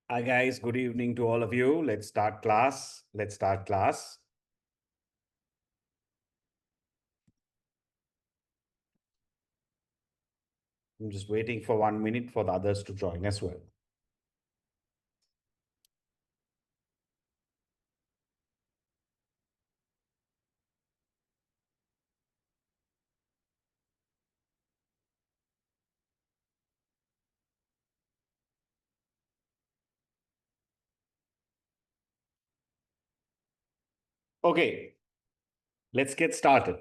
Hi guys, good evening to all of you. Let's start class. I'm just waiting for 1 minute for the others to join as well. Okay, let's get started.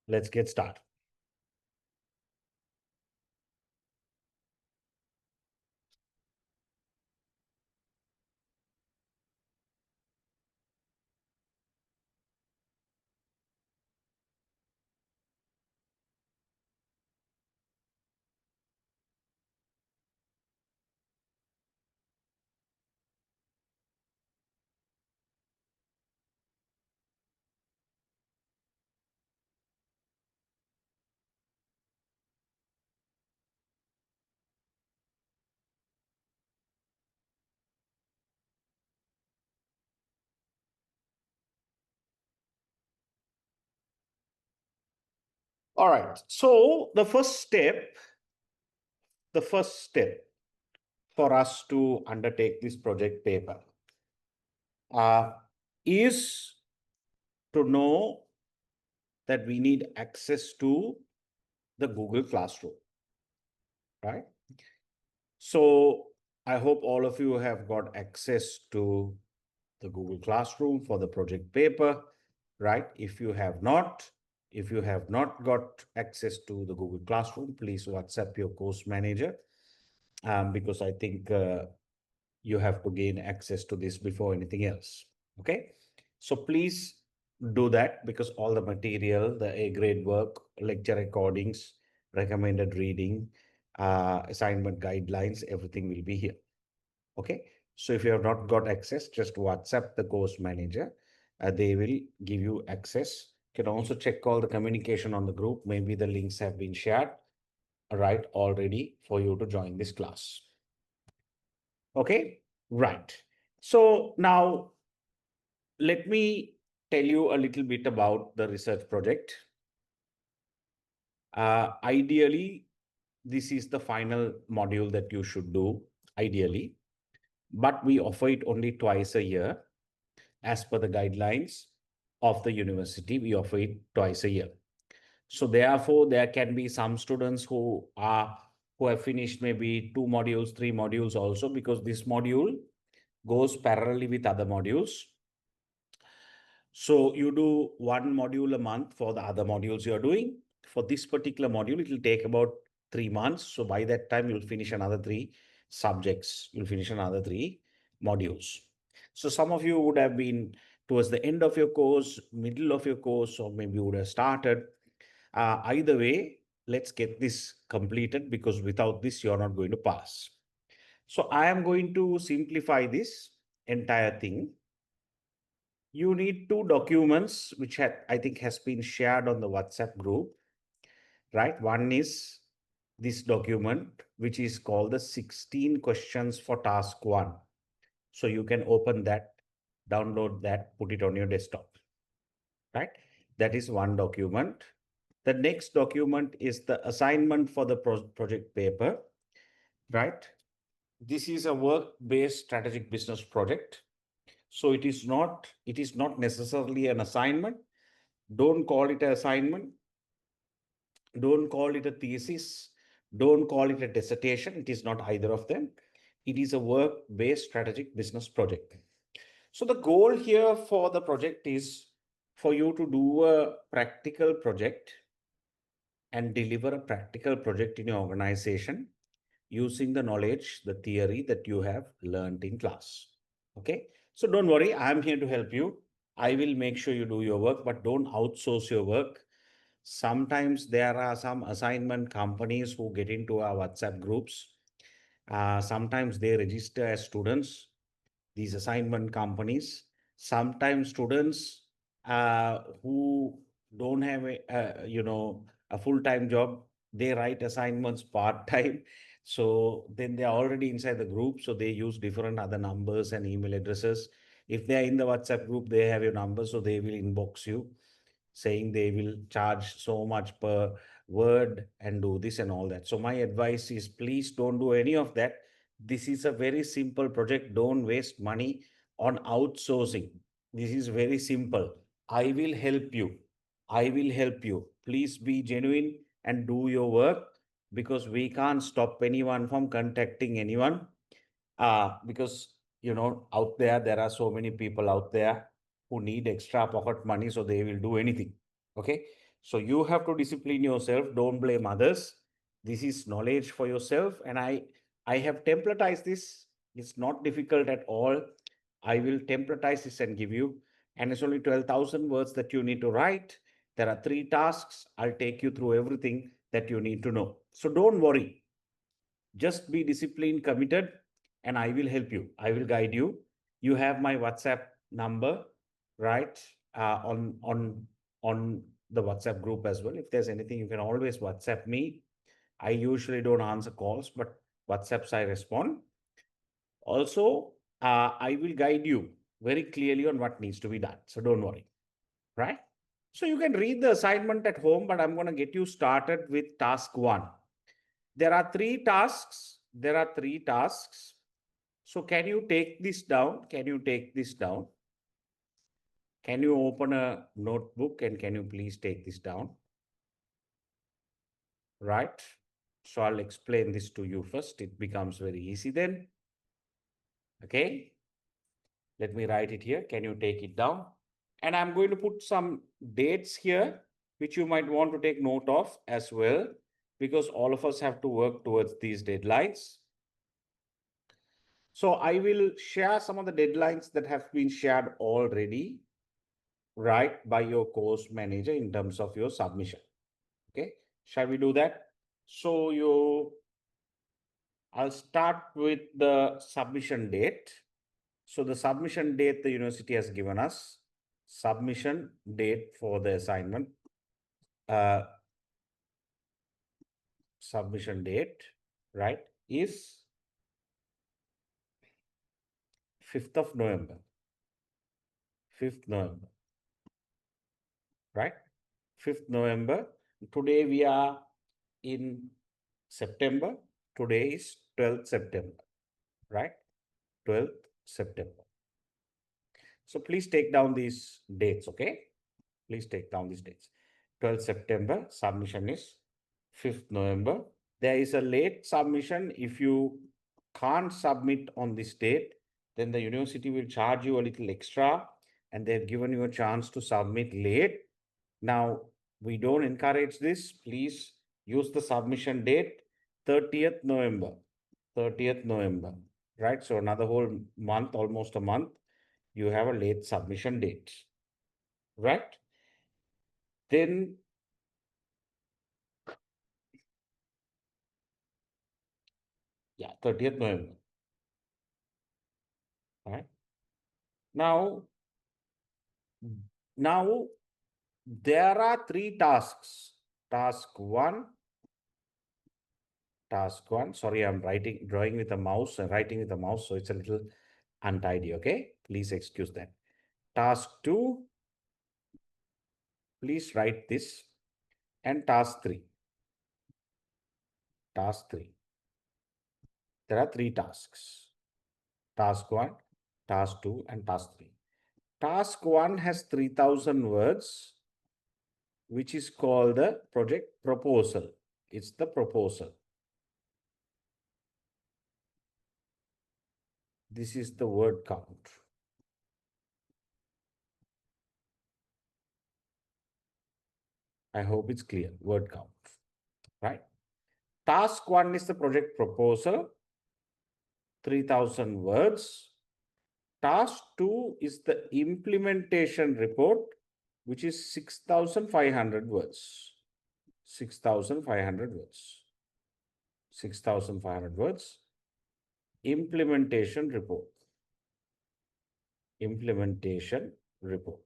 Let's get started. All right. So the first step for us to undertake this project paper uh, is to know that we need access to the Google Classroom, right? So I hope all of you have got access to the Google Classroom for the project paper, right? If you have not got access to the Google Classroom, please WhatsApp your course manager because I think you have to gain access to this before anything else. Okay. So please do that because all the material, the A grade work, lecture recordings, recommended reading, assignment guidelines, everything will be here. Okay. So if you have not got access, just WhatsApp the course manager. They will give you access. You can also check all the communication on the group. Maybe the links have been shared, right, already for you to join this class. Okay, right. So now let me tell you a little bit about the research project. Ideally, this is the final module that you should do, ideally, but we offer it only twice a year as per the guidelines of the university. We offer it twice a year. So therefore, there can be some students who have finished maybe 2 modules, 3 modules also, because this module goes parallelly with other modules. So you do 1 module a month for the other modules you're doing. For this particular module, it will take about 3 months. So by that time, you'll finish another 3 subjects. You'll finish another 3 modules. So some of you would have been towards the end of your course, middle of your course, or maybe you would have started. Either way, let's get this completed because without this, you're not going to pass. So I am going to simplify this entire thing. You need 2 documents, which I think has been shared on the WhatsApp group, right? One is this document, which is called the 16 questions for task 1. So you can open that, download that, put it on your desktop, right? That is one document. The next document is the assignment for the project paper, right? This is a work-based strategic business project. So it is not necessarily an assignment. Don't call it an assignment. Don't call it a thesis. Don't call it a dissertation. It is not either of them. It is a work-based strategic business project. So the goal here for the project is for you to do a practical project and deliver a practical project in your organization using the knowledge, the theory that you have learned in class. Okay. So don't worry, I'm here to help you. I will make sure you do your work, but don't outsource your work. Sometimes there are some assignment companies who get into our WhatsApp groups. Sometimes they register as students, these assignment companies. Sometimes students who don't have a full-time job, they write assignments part-time. So then they are already inside the group. So they use different other numbers and email addresses. If they are in the WhatsApp group, they have your number. So they will inbox you saying they will charge so much per word and do this and all that. So my advice is please don't do any of that. This is a very simple project. Don't waste money on outsourcing. This is very simple. I will help you. I will help you. Please be genuine and do your work because we can't stop anyone from contacting anyone. Because out there are so many people out there who need extra pocket money, so they will do anything. Okay, so you have to discipline yourself. Don't blame others. This is knowledge for yourself, and I have templatized this. It's not difficult at all. I will templatize this and give you, and it's only 12,000 words that you need to write. There are 3 tasks. I'll take you through everything that you need to know. So don't worry. Just be disciplined, committed, and I will help you. I will guide you. You have my WhatsApp number, right? On the WhatsApp group as well. If there's anything, you can always WhatsApp me. I usually don't answer calls, but WhatsApps I respond. Also, I will guide you very clearly on what needs to be done. So don't worry, right? So you can read the assignment at home, but I'm going to get you started with task 1. There are 3 tasks. There are 3 tasks. So can you take this down? Can you take this down? Can you open a notebook and can you please take this down? Right. So I'll explain this to you first. It becomes very easy then. Okay. Let me write it here. Can you take it down? And I'm going to put some dates here, which you might want to take note of as well, because all of us have to work towards these deadlines. So I will share some of the deadlines that have been shared already, right, by your course manager in terms of your submission. Okay, shall we do that? So I'll start with the submission date. So the submission date the university has given us, submission date for the assignment, submission date, right, is 5th of November. 5th November, right? 5th November. Today we are in September. Today is 12th September, right? 12th September. So please take down these dates, okay? Please take down these dates. 12th September, submission is 5th November. There is a late submission. If you can't submit on this date, then the university will charge you a little extra, and they've given you a chance to submit late. Now, we don't encourage this. Please use the submission date 30th November. 30th November, right? So another whole month, almost a month, you have a late submission date, right? Then, yeah, 30th November, right? Now, now there are 3 tasks. Task one. Sorry, I'm drawing with a mouse and writing with a mouse, so it's a little untidy, okay? Please excuse that. Task 2, please write this. And task 3. Task 3. There are 3 tasks. Task 1, task 2, and task 3. Task 1 has 3,000 words, which is called the project proposal. It's the proposal. This is the word count. I hope it's clear, word count, right? Task 1 is the project proposal, 3,000 words. Task 2 is the implementation report, which is 6,500 words. 6,500 words. 6,500 words. Implementation report. Implementation report.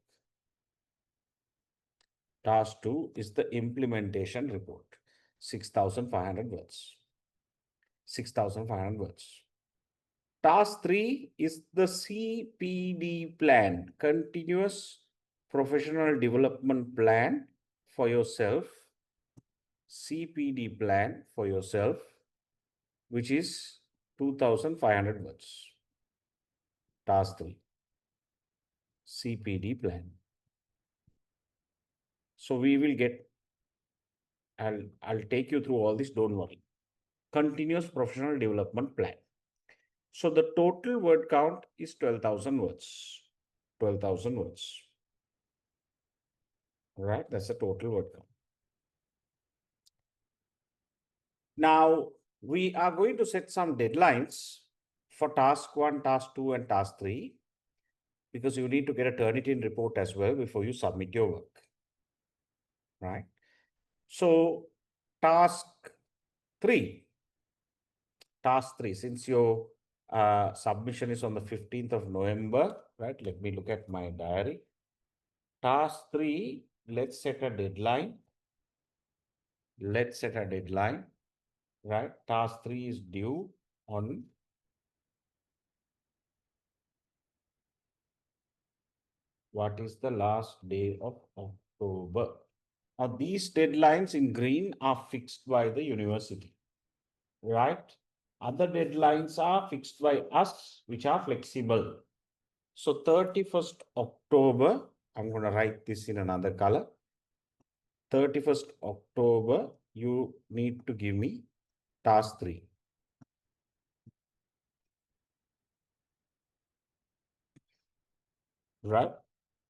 Task 2 is the implementation report. 6,500 words. 6,500 words. Task 3 is the CPD plan, Continuous Professional Development Plan for yourself. CPD plan for yourself, which is 2,500 words. Task 3, CPD plan. So we will get, I'll take you through all this, don't worry. Continuous Professional Development Plan. So the total word count is 12,000 words. 12,000 words. All right, that's the total word count. Now, we are going to set some deadlines for task 1, task 2, and task 3, because you need to get a Turnitin report as well before you submit your work. Right? So, task 3, since your submission is on the 15th of November, right? Let me look at my diary. Task 3, let's set a deadline. Let's set a deadline, right? Task 3 is due on what is the last day of October. Now, these deadlines in green are fixed by the university, right? Other deadlines are fixed by us, which are flexible. So 31st October, I'm going to write this in another color. 31st October, you need to give me task 3. Right?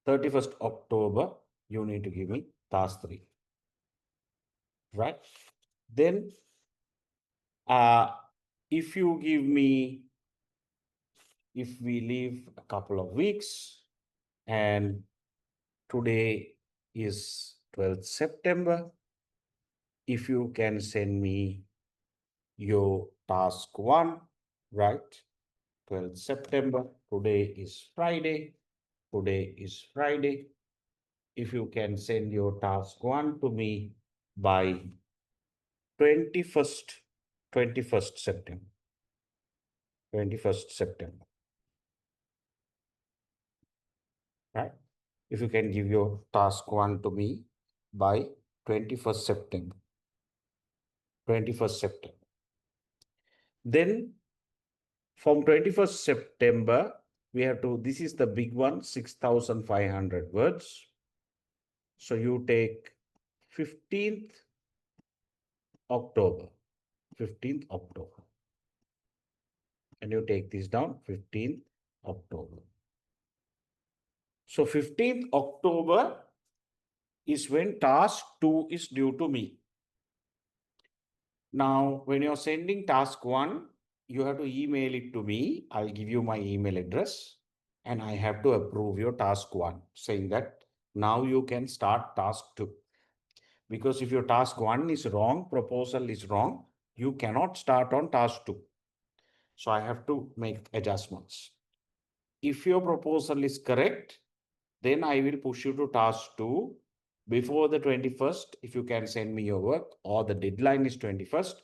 31st October, you need to give me task 3. Right? Then, if you give me, if we leave a couple of weeks and today is 12th September, if you can send me your task 1, right? 12th September, today is Friday. Today is Friday. If you can send your task 1 to me by 21st September. 21st September. Right? If you can give your task 1 to me by 21st September. 21st September. Then from 21st September, we have to, this is the big one, 6,500 words. So you take 15th October. 15th October. And you take this down, 15th October. So 15th October is when task 2 is due to me. Now, when you're sending task 1, you have to email it to me. I'll give you my email address and I have to approve your task 1, saying that now you can start task 2. Because if your task 1 is wrong, proposal is wrong, you cannot start on task 2. So I have to make adjustments. If your proposal is correct, then I will push you to task 2 before the 21st. If you can send me your work, or the deadline is 21st,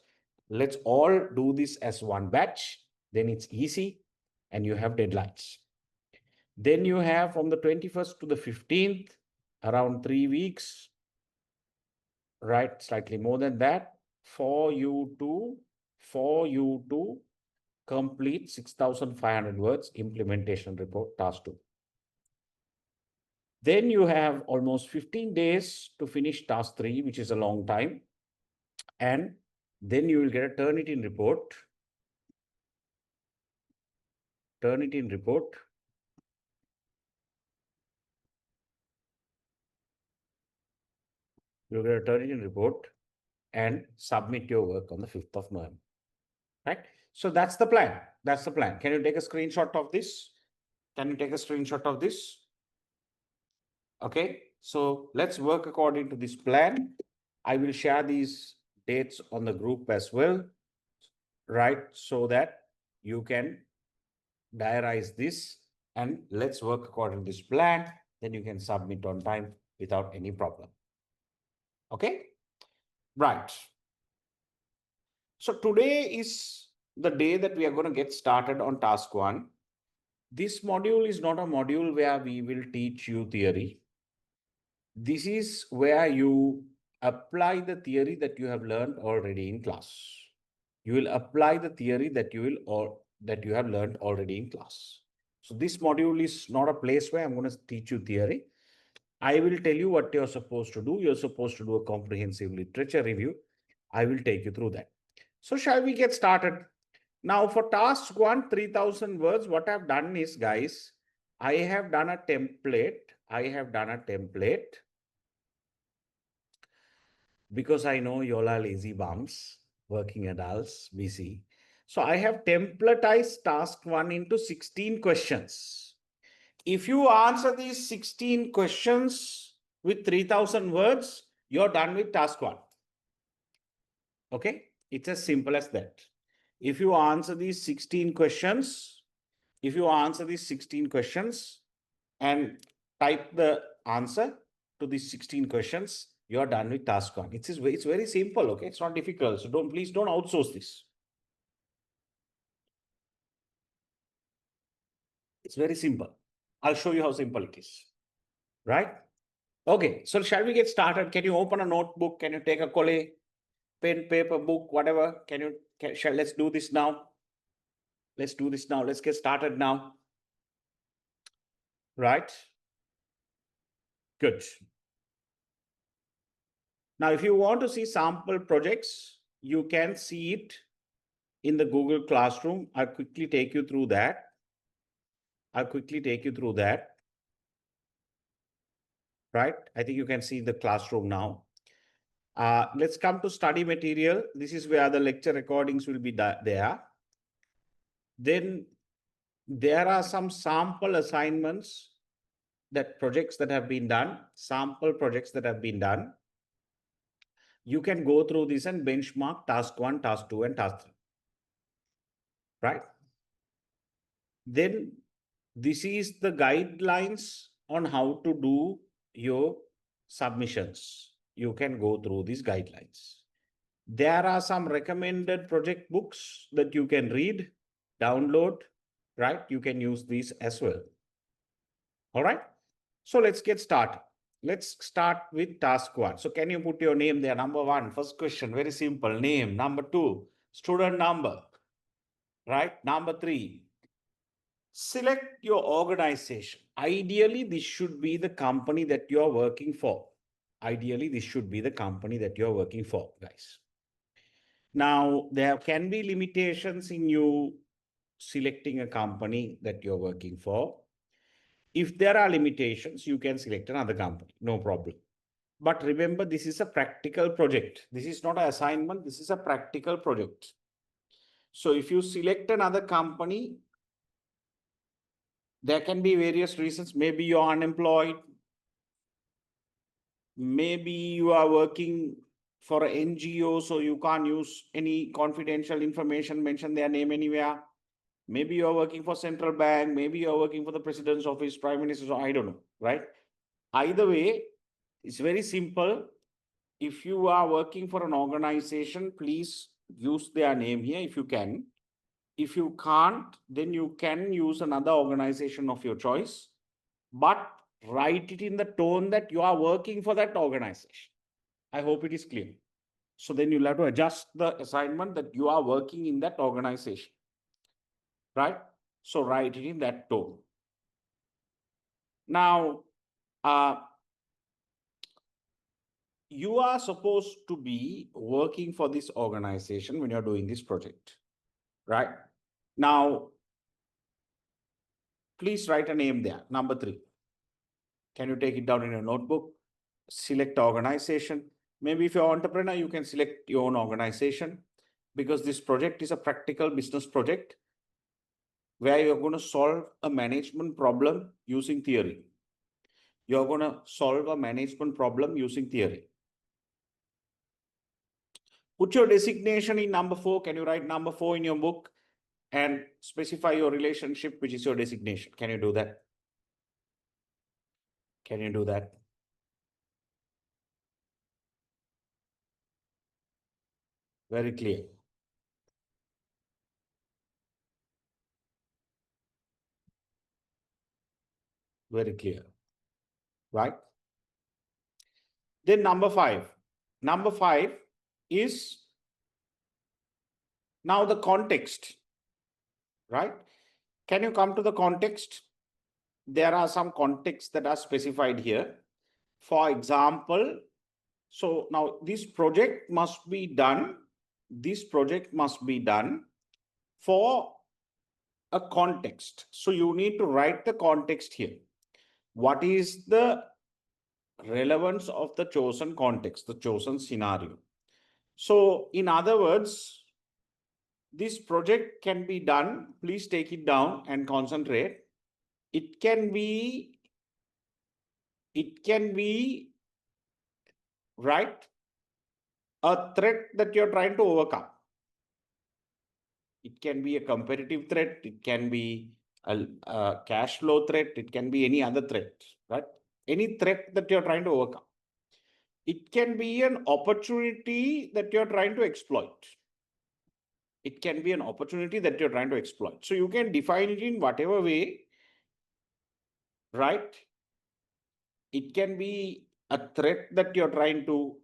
let's all do this as one batch. Then it's easy and you have deadlines. Then you have from the 21st to the 15th, around 3 weeks, right? Slightly more than that, for you to complete 6,500 words implementation report task 2. Then you have almost 15 days to finish task 3, which is a long time. And then you will get a Turnitin report. Turnitin report. You'll get a Turnitin report and submit your work on the 5th of November. Right? So that's the plan. That's the plan. Can you take a screenshot of this? Can you take a screenshot of this? Okay. So let's work according to this plan. I will share these dates on the group as well, right? So that you can diarize this and let's work according to this plan. Then you can submit on time without any problem. Okay? Right. So today is the day that we are going to get started on task one. This module is not a module where we will teach you theory. This is where you apply the theory that you have learned already in class. You will apply the theory that you have learned already in class. So this module is not a place where I'm going to teach you theory. I will tell you what you're supposed to do. You're supposed to do a comprehensive literature review. I will take you through that. So shall we get started? Now for task one, 3000 words, what I've done is, guys, I have done a template. Because I know you all are lazy bums, working adults, busy. So I have templatized task one into 16 questions. If you answer these 16 questions with 3000 words, you're done with task one. Okay? It's as simple as that. If you answer these 16 questions, and type the answer to these 16 questions, you're done with task one. It's very simple, okay? It's not difficult. So please don't outsource this. It's very simple. I'll show you how simple it is, right? Okay, so shall we get started? Can you open a notebook? Can you take a colle, pen, paper, book, whatever? Let's do this now. Let's do this now. Let's get started now. Right? Good. Now, if you want to see sample projects, you can see it in the Google Classroom. I'll quickly take you through that. Right? I think you can see the classroom now. Let's come to study material. This is where the lecture recordings will be there. Then there are some sample assignments, projects that have been done, sample projects that have been done. You can go through this and benchmark task 1, task 2, and task 3. Right? Then this is the guidelines on how to do your submissions. You can go through these guidelines. There are some recommended project books that you can read, download, right? You can use these as well. All right. So let's get started. Let's start with task 1. So can you put your name there? Number 1, first question, very simple, name. Number 2, student number, right? Number 3, select your organization. Ideally, this should be the company that you are working for. Guys. Now, there can be limitations in you selecting a company that you're working for. If there are limitations, you can select another company, no problem. But remember, this is a practical project. This is not an assignment. This is a practical project. So if you select another company, there can be various reasons. Maybe you're unemployed. Maybe you are working for an NGO, so you can't use any confidential information, mention their name anywhere. Maybe you're working for central bank. Maybe you're working for the president's office, prime minister's, I don't know, right? Either way, it's very simple. If you are working for an organization, please use their name here if you can. If you can't, then you can use another organization of your choice, but write it in the tone that you are working for that organization. I hope it is clear. So then you'll have to adjust the assignment that you are working in that organization, right? So write it in that tone. Now, you are supposed to be working for this organization when you're doing this project, right? Now, please write a name there. Number 3. Can you take it down in your notebook? Select organization. Maybe if you're an entrepreneur, you can select your own organization, because this project is a practical business project where you're going to solve a management problem using theory. You're going to solve a management problem using theory. Put your designation in number 4. Can you write number 4 in your book and specify your relationship, which is your designation? Can you do that? Can you do that? Very clear. Very clear, right? Then number five. Number five is now the context, right? Can you come to the context? There are some contexts that are specified here. For example, so now this project must be done. This project must be done for a context. So you need to write the context here. What is the relevance of the chosen context, the chosen scenario? So in other words, this project can be done. Please take it down and concentrate. It can be, right, a threat that you're trying to overcome. It can be a competitive threat. It can be a cash flow threat. It can be any other threat, right? Any threat that you're trying to overcome. It can be an opportunity that you're trying to exploit. It can be an opportunity that you're trying to exploit. So you can define it in whatever way, right? It can be a threat that you're trying to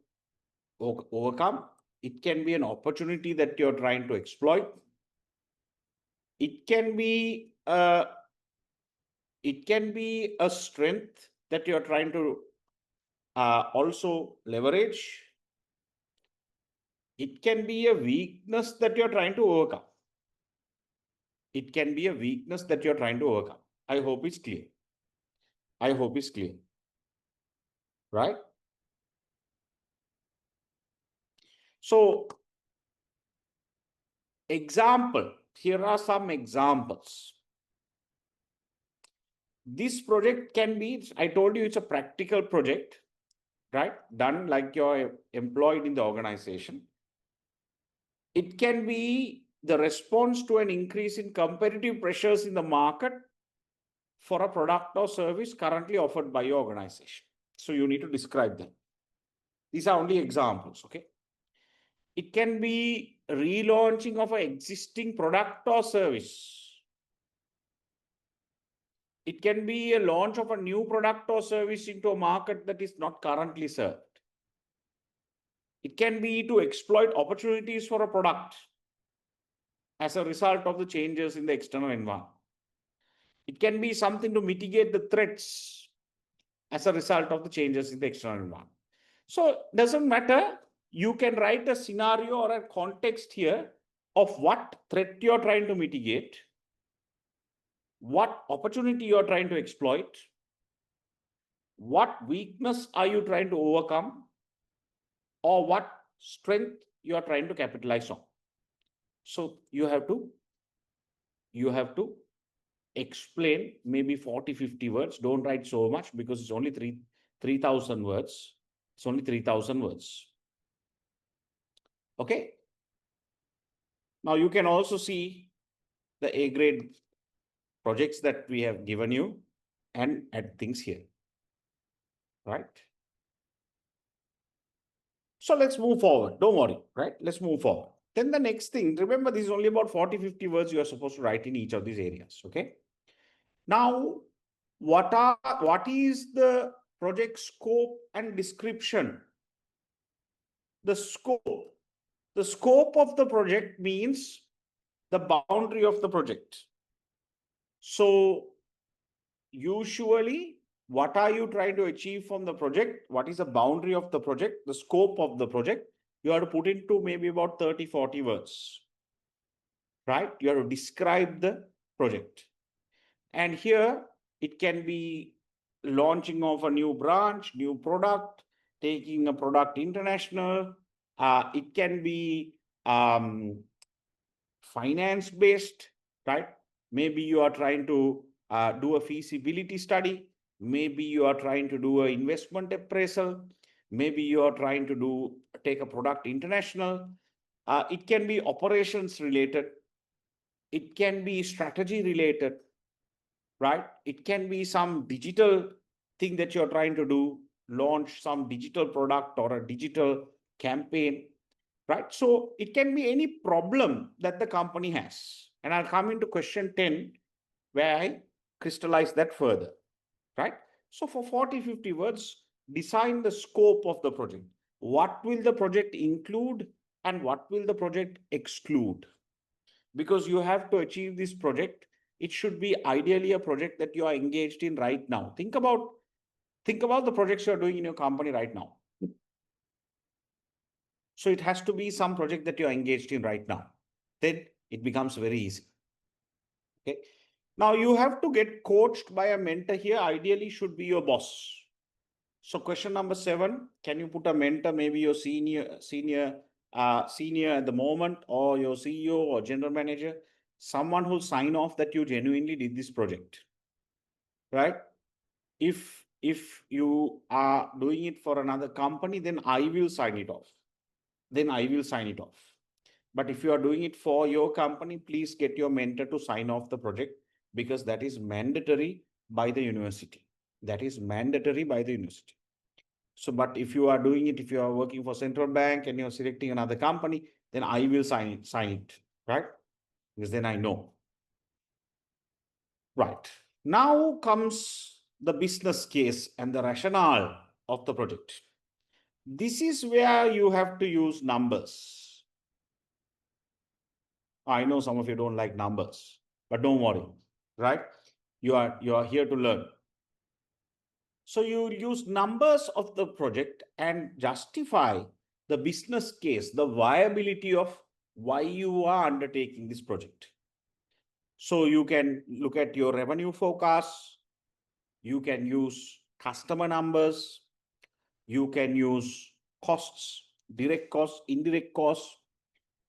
overcome. It can be an opportunity that you're trying to exploit. It can be a strength that you're trying to also leverage. It can be a weakness that you're trying to overcome. It can be a weakness that you're trying to overcome. I hope it's clear. I hope it's clear. Right? So, example. Here are some examples. This project can be, I told you it's a practical project, right? Done like you're employed in the organization. It can be the response to an increase in competitive pressures in the market for a product or service currently offered by your organization. So you need to describe them. These are only examples, okay? It can be relaunching of an existing product or service. It can be a launch of a new product or service into a market that is not currently served. It can be to exploit opportunities for a product as a result of the changes in the external environment. It can be something to mitigate the threats as a result of the changes in the external environment. So it doesn't matter. You can write a scenario or a context here of what threat you're trying to mitigate, what opportunity you're trying to exploit, what weakness are you trying to overcome, or what strength you are trying to capitalize on. So you have to explain maybe 40, 50 words. Don't write so much because it's only 3,000 words. It's only 3,000 words. Okay. Now you can also see the A grade projects that we have given you and add things here, right? So let's move forward. Don't worry, right? Let's move forward. Then the next thing, remember this is only about 40, 50 words you are supposed to write in each of these areas, okay? Now, what is the project scope and description? The scope. The scope of the project means the boundary of the project. So usually, what are you trying to achieve from the project? What is the boundary of the project? The scope of the project? You have to put into maybe about 30, 40 words, right? You have to describe the project. And here it can be launching of a new branch, new product, taking a product international. It can be finance-based, right? Maybe you are trying to do a feasibility study. Maybe you are trying to do an investment appraisal. Maybe you are trying to take a product international. It can be operations related. It can be strategy related, right? It can be some digital thing that you're trying to do, launch some digital product or a digital campaign, right? So it can be any problem that the company has. And I'll come into question 10, where I crystallize that further. right? So for 40, 50 words, design the scope of the project. What will the project include and what will the project exclude? Because you have to achieve this project, it should be ideally a project that you are engaged in right now. Think about the projects you are doing in your company right now. So it has to be some project that you are engaged in right now. Then it becomes very easy. Okay. Now you have to get coached by a mentor here. Ideally, should be your boss. So question number 7: can you put a mentor, maybe your senior at the moment, or your CEO or general manager, someone who'll sign off that you genuinely did this project, right? If you are doing it for another company, then I will sign it off. But if you are doing it for your company, please get your mentor to sign off the project, because that is mandatory by the university. So, but if you are doing it, if you are working for central bank and you're selecting another company, then I will sign it, right? Because then I know. Right. Now comes the business case and the rationale of the project. This is where you have to use numbers. I know some of you don't like numbers, but don't worry, right? You are here to learn. So you use numbers of the project and justify the business case, the viability of why you are undertaking this project. So you can look at your revenue forecast, you can use customer numbers, you can use costs, direct costs, indirect costs,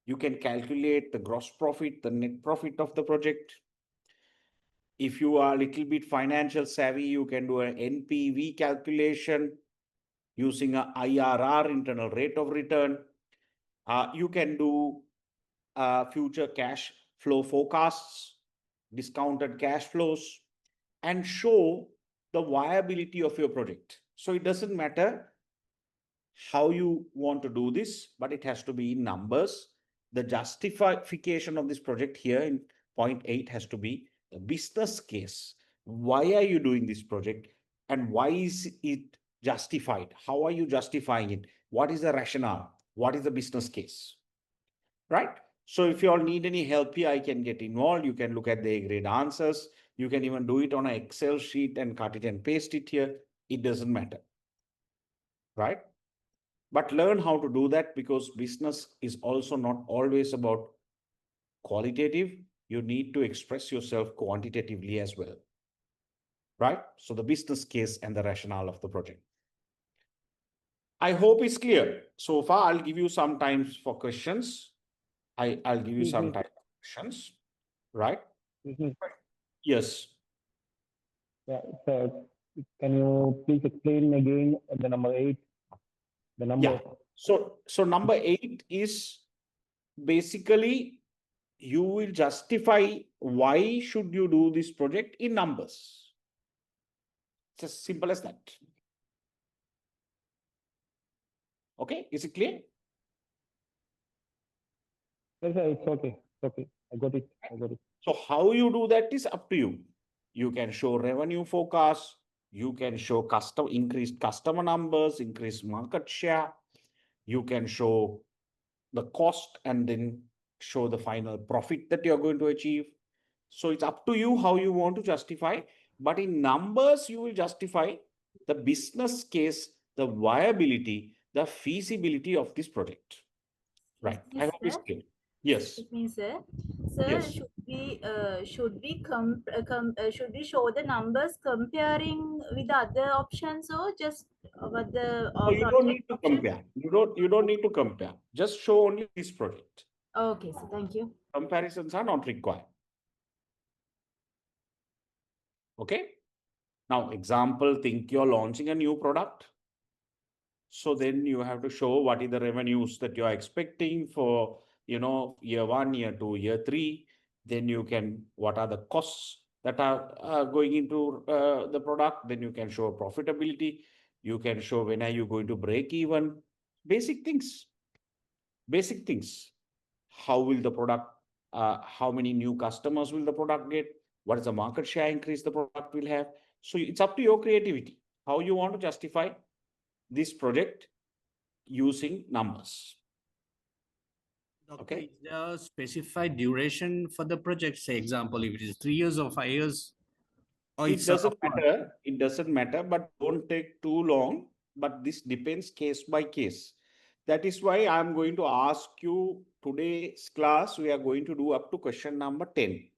you can calculate the gross profit, the net profit of the project. If you are a little bit financial savvy, you can do an NPV calculation using a IRR, internal rate of return. You can do future cash flow forecasts, discounted cash flows, and show the viability of your project. So it doesn't matter how you want to do this, but it has to be in numbers. The justification of this project here in point 8 has to be the business case. Why are you doing this project and why is it justified? How are you justifying it? What is the rationale? What is the business case? Right? So if you all need any help here, I can get involved. You can look at the A-grade answers. You can even do it on an Excel sheet and cut it and paste it here. It doesn't matter. Right? But learn how to do that, because business is also not always about qualitative. You need to express yourself quantitatively as well. Right? So the business case and the rationale of the project. I hope it's clear. So far, I'll give you some time for questions. I'll give you some time for questions. Right? Yes. Yeah, so can you please explain again the number 8, the number? Yeah. So number 8 is basically you will justify why should you do this project in numbers. It's as simple as that. Okay, is it clear? Yes, sir, it's okay. It's okay. I got it. So how you do that is up to you. You can show revenue forecast. You can show increased customer numbers, increased market share. You can show the cost and then show the final profit that you're going to achieve. So it's up to you how you want to justify. But in numbers, you will justify the business case, the viability, the feasibility of this project. Right. I hope it's clear. Yes. It means, sir, Yes. should we show the numbers comparing with other options, or just what the So you don't project need to option? compare. You don't need to compare. Just show only this project. Okay, so thank you. Comparisons are not required. Okay. Now, example, think you're launching a new product. So then you have to show what is the revenues that you are expecting for, year 1, year 2, year 3. Then you can, what are the costs that are going into the product? Then you can show profitability. You can show when are you going to break even. Basic things. How will the product, how many new customers will the product get? What is the market share increase the product will have? So it's up to your creativity, how you want to justify this project using numbers. Doctor, Okay. is there a specified duration for the project? Say, example, if it is 3 years or 5 years, or It it's doesn't upon. matter. It doesn't matter, but don't take too long. But this depends case by case. That is why I'm going to ask you today's class. We are going to do up to question number 10.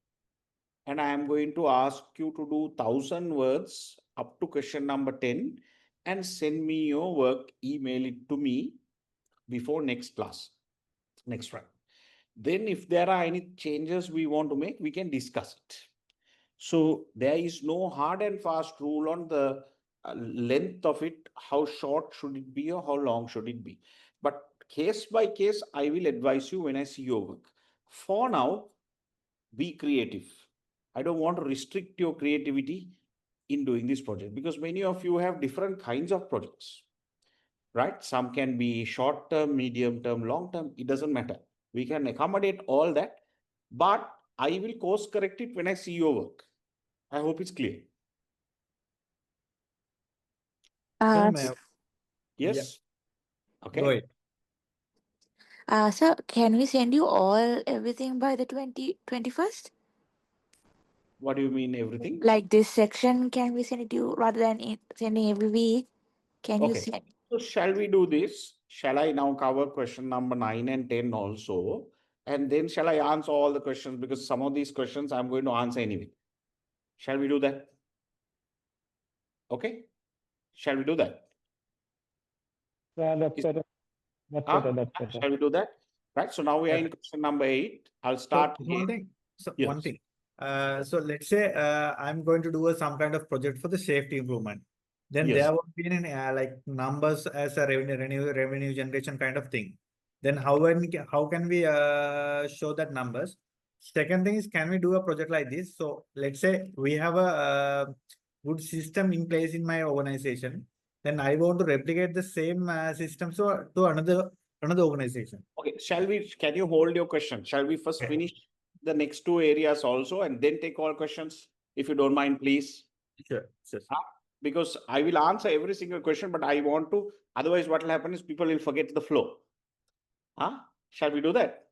And I am going to ask you to do 1,000 words up to question number 10 and send me your work, email it to me before next class, next round. Then if there are any changes we want to make, we can discuss it. So there is no hard and fast rule on the length of it, how short should it be or how long should it be. But case by case, I will advise you when I see your work. For now, be creative. I don't want to restrict your creativity in doing this project because many of you have different kinds of projects, right? Some can be short term, medium term, long term. It doesn't matter. We can accommodate all that, but I will course correct it when I see your work. I hope it's clear. Uh, ma'am. Yes. Okay. Go ahead. so can we send you all everything by the 21st? What do you mean everything? Like this section, can we send it to you rather than sending every week? Can you Okay. send? So shall we do this? Shall I now cover question number 9 and 10 also? And then shall I answer all the questions? Because some of these questions I'm going to answer anyway. Shall we do that? Okay. Shall we do that? Yeah, that's Is- better. That's Huh? better. That's better. Shall we do that? Right. So now we are in question number 8. I'll start. So one thing. Yes. One thing. So let's say I'm going to do some kind of project for the safety improvement. Then Yes. there would be an, like numbers as a revenue generation kind of thing. Then how can we show that numbers? Second thing is, can we do a project like this? So let's say we have a good system in place in my organization. Then I want to replicate the same system to another organization. Okay. Can you hold your question? Shall we first Okay. finish the next two areas also and then take all questions? If you don't mind, please. Sure. Because I will answer every single question, but I want to, otherwise what will happen is people will forget the flow. Shall we do that?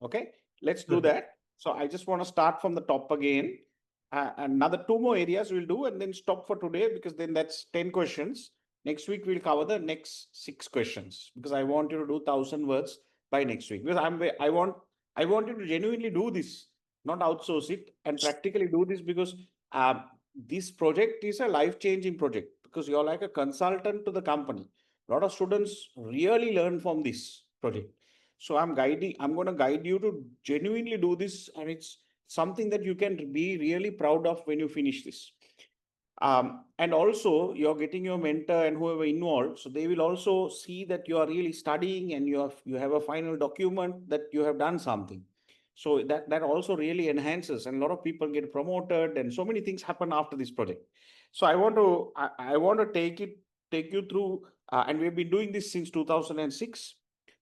Okay, let's do Sure. that. So I just want to start from the top again. Another 2 more areas we'll do and then stop for today because then that's 10 questions. Next week we'll cover the next 6 questions because I want you to do 1,000 words by next week because I want you to genuinely do this, not outsource it and practically do this because this project is a life-changing project because you're like a consultant to the company. A lot of students really learn from this project. So I'm going to guide you to genuinely do this. And it's something that you can be really proud of when you finish this. And also you're getting your mentor and whoever involved. So they will also see that you are really studying and you have a final document that you have done something. So that also really enhances, and a lot of people get promoted and so many things happen after this project. So I want to take you through, and we've been doing this since 2006.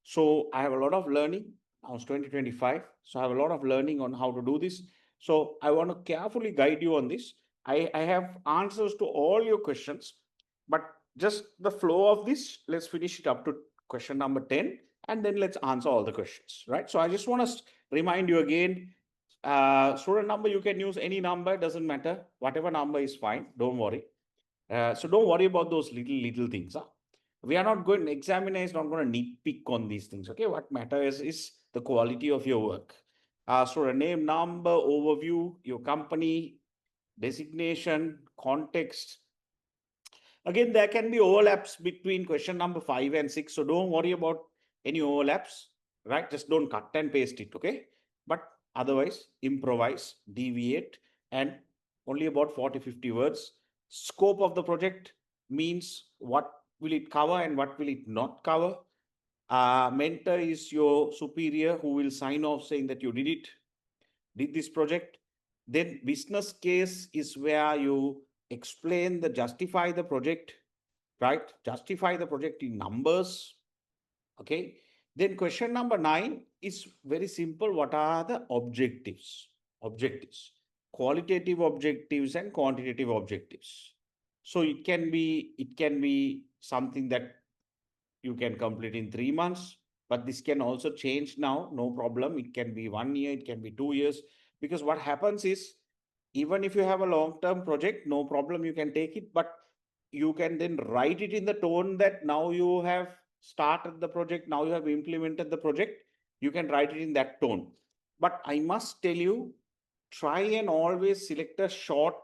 So I have a lot of learning. Now it's 2025. So I have a lot of learning on how to do this. So I want to carefully guide you on this. I have answers to all your questions, but just the flow of this, let's finish it up to question number 10, and then let's answer all the questions, right? So I just want to remind you again, student number, you can use any number, doesn't matter. Whatever number is fine, don't worry. So don't worry about those little things. We are not going, examiner is not going to nitpick on these things, okay? What matters is the quality of your work. So a name, number, overview, your company, designation, context. Again, there can be overlaps between question number 5 and 6. So don't worry about any overlaps, right? Just don't cut and paste it, okay? But otherwise, improvise, deviate, and only about 40-50 words. Scope of the project means what will it cover and what will it not cover. Mentor is your superior who will sign off saying that you did this project. Then business case is where you explain justify the project, right? Justify the project in numbers. Okay. Then question number 9 is very simple. What are the objectives? qualitative objectives and quantitative objectives. So it can be something that you can complete in 3 months, but this can also change now, no problem. It can be 1 year, it can be 2 years, because what happens is, even if you have a long-term project, no problem, you can take it, but you can then write it in the tone that now you have started the project, now you have implemented the project, you can write it in that tone. But I must tell you, try and always select a short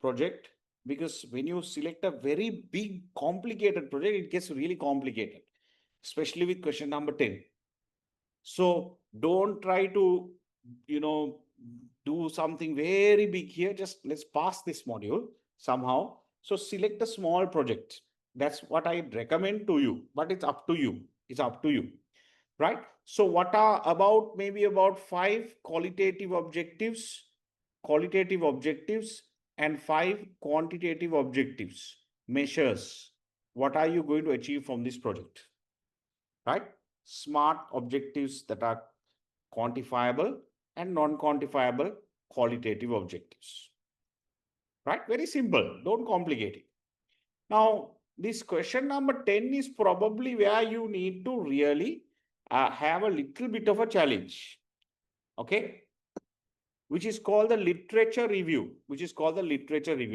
project, because when you select a very big, complicated project, it gets really complicated, especially with question number 10. So don't try to, do something very big here. Just let's pass this module somehow. So select a small project. That's what I recommend to you, but it's up to you. It's up to you, right? So what are maybe about 5 qualitative objectives and 5 quantitative objectives, measures. What are you going to achieve from this project, right? Smart objectives that are quantifiable and non-quantifiable qualitative objectives, right? Very simple, don't complicate it. Now, this question number 10 is probably where you need to really have a little bit of a challenge, okay? Which is called the literature review,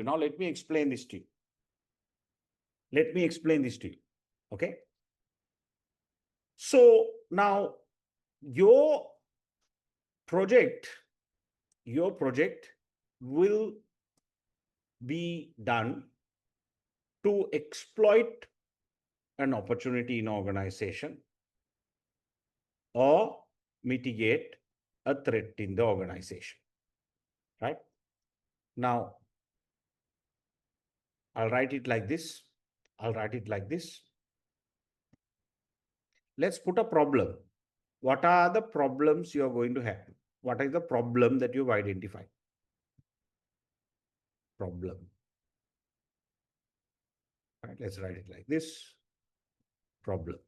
Now, let me explain this to you. Okay? So now your project will be done to exploit an opportunity in organization or mitigate a threat in the organization, right? Now, I'll write it like this. Let's put a problem. What are the problems you are going to have? What is the problem that you've identified? Problem. Right, let's write it like this. Problem.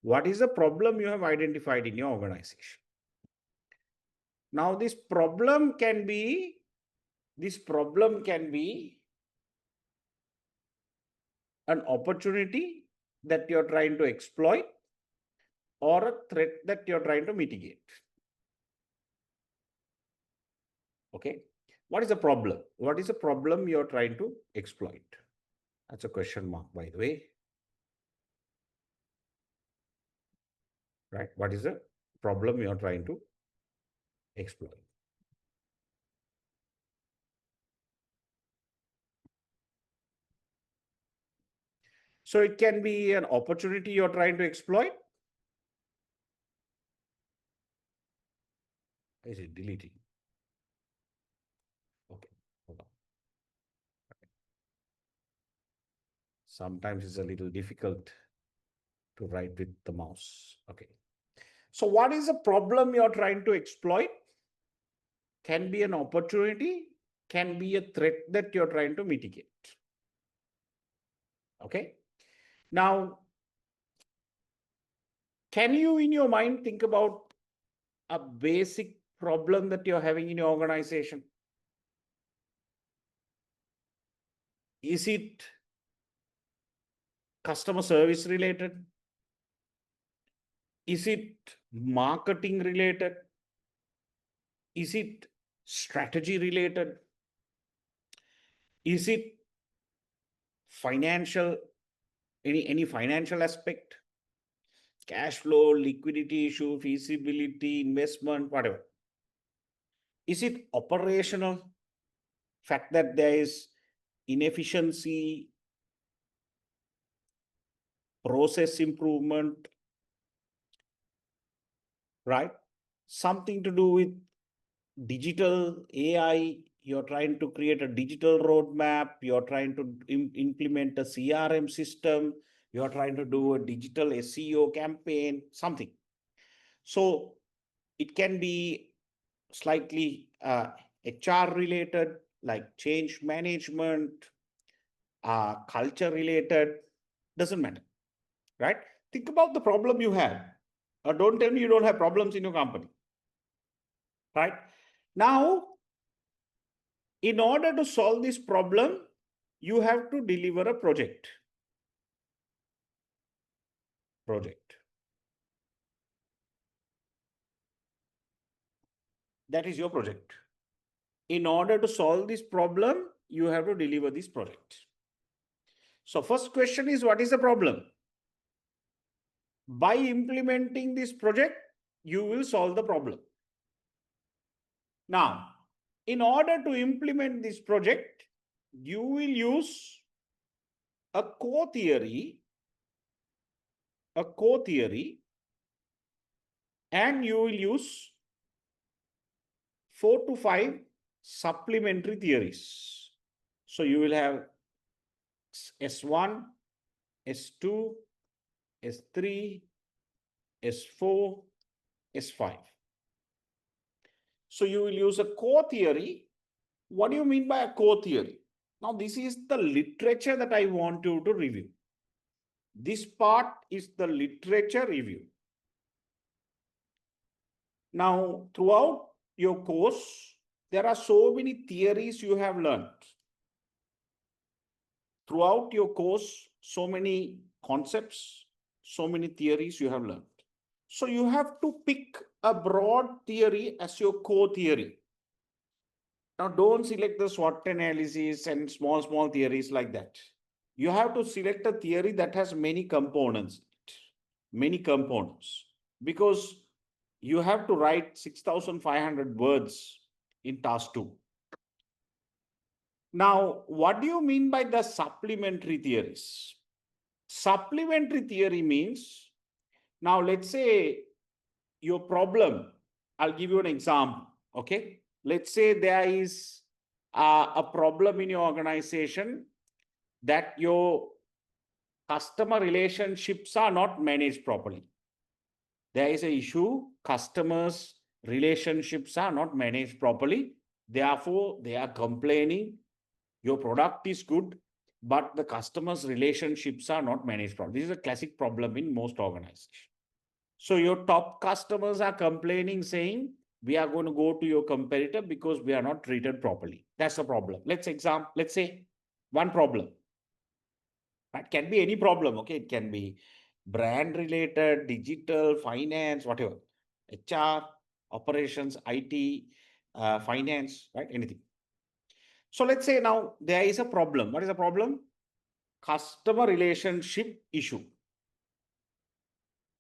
What is the problem you have identified in your organization? Now, this problem can be an opportunity that you're trying to exploit or a threat that you're trying to mitigate. Okay. What is the problem? What is the problem you're trying to exploit? That's a question mark, by the way. Right? What is the problem you're trying to exploit? So it can be an opportunity you're trying to exploit. Is it deleting? Okay, hold on. Okay. Sometimes it's a little difficult to write with the mouse. Okay. So what is the problem you're trying to exploit? Can be an opportunity, can be a threat that you're trying to mitigate. Okay. Now, can you in your mind think about a basic problem that you're having in your organization? Is it customer service related? Is it marketing related? Is it strategy related? Is it financial, any financial aspect? Cash flow, liquidity issue, feasibility, investment, whatever. Is it operational? Fact that there is inefficiency, process improvement, right? Something to do with digital AI. You're trying to create a digital roadmap. You're trying to implement a CRM system. You're trying to do a digital SEO campaign, something. So it can be slightly HR related, like change management, culture related, doesn't matter, right? Think about the problem you have. Don't tell me you don't have problems in your company, right? Now, in order to solve this problem, you have to deliver a project. That is your project. In order to solve this problem, you have to deliver this project. So first question is, what is the problem? By implementing this project, you will solve the problem. Now, in order to implement this project, you will use a core theory, and you will use 4 to 5 supplementary theories. So you will have S1, S2, S3, S4, S5. So you will use a core theory. What do you mean by a core theory? Now, this is the literature that I want you to review. This part is the literature review. Now, throughout your course, there are so many theories you have learned. Throughout your course, so many concepts, so many theories you have learned. So you have to pick a broad theory as your core theory. Now, don't select the SWOT analysis and small theories like that. You have to select a theory that has many components, because you have to write 6,500 words in task 2. Now, what do you mean by the supplementary theories? Supplementary theory means, now let's say your problem, I'll give you an example, okay? Let's say there is a problem in your organization that your customer relationships are not managed properly. There is an issue, customers' relationships are not managed properly. Therefore, they are complaining. Your product is good, but the customer's relationships are not managed properly. This is a classic problem in most organizations. So your top customers are complaining, saying, we are going to go to your competitor because we are not treated properly. That's a problem. Let's say one problem. That can be any problem, okay? It can be brand related, digital, finance, whatever. HR, operations, IT, finance, right? Anything. So let's say now there is a problem. What is the problem? Customer relationship issue.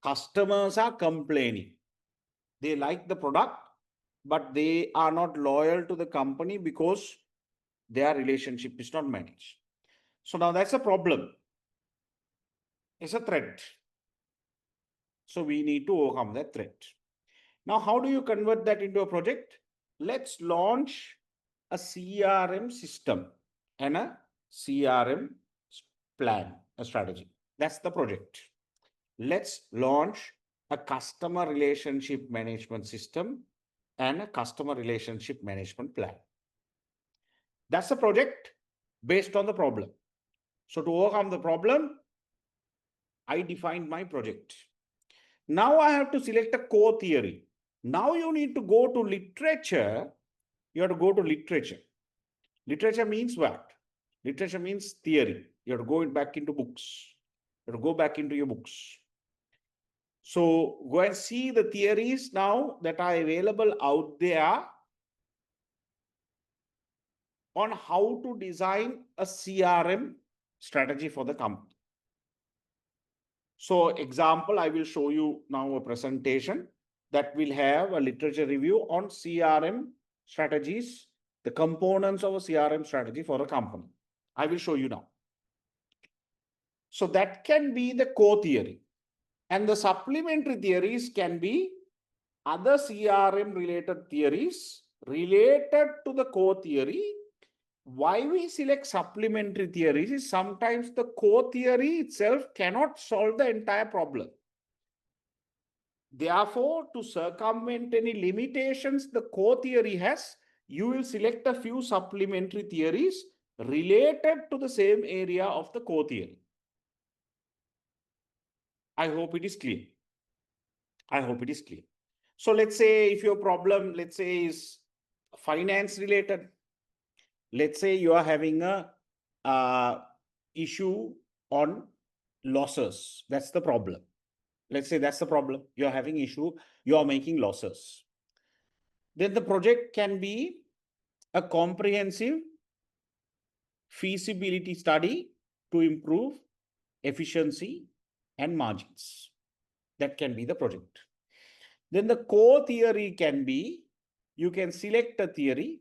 Customers are complaining. They like the product, but they are not loyal to the company because their relationship is not managed. So now that's a problem. It's a threat. So we need to overcome that threat. Now, how do you convert that into a project? Let's launch a CRM system and a CRM plan, a strategy. That's the project. Let's launch a customer relationship management system and a customer relationship management plan. That's the project based on the problem. So to overcome the problem, I defined my project. Now I have to select a core theory. Now you need to go to literature. You have to go to literature. Literature means what? Literature means theory. You have to go back into books. You have to go back into your books. So go and see the theories now that are available out there on how to design a CRM strategy for the company. So example, I will show you now a presentation that will have a literature review on CRM strategies, the components of a CRM strategy for a company. I will show you now. So that can be the core theory. And the supplementary theories can be other CRM related theories related to the core theory. Why we select supplementary theories is sometimes the core theory itself cannot solve the entire problem. Therefore, to circumvent any limitations the core theory has, you will select a few supplementary theories related to the same area of the core theory. I hope it is clear. I hope it is clear. So let's say if your problem, let's say, is finance related. Let's say you are having a issue on losses. That's the problem. Let's say that's the problem. You're having issue, you are making losses. Then the project can be a comprehensive feasibility study to improve efficiency and margins. That can be the project. Then the core theory can be, you can select a theory,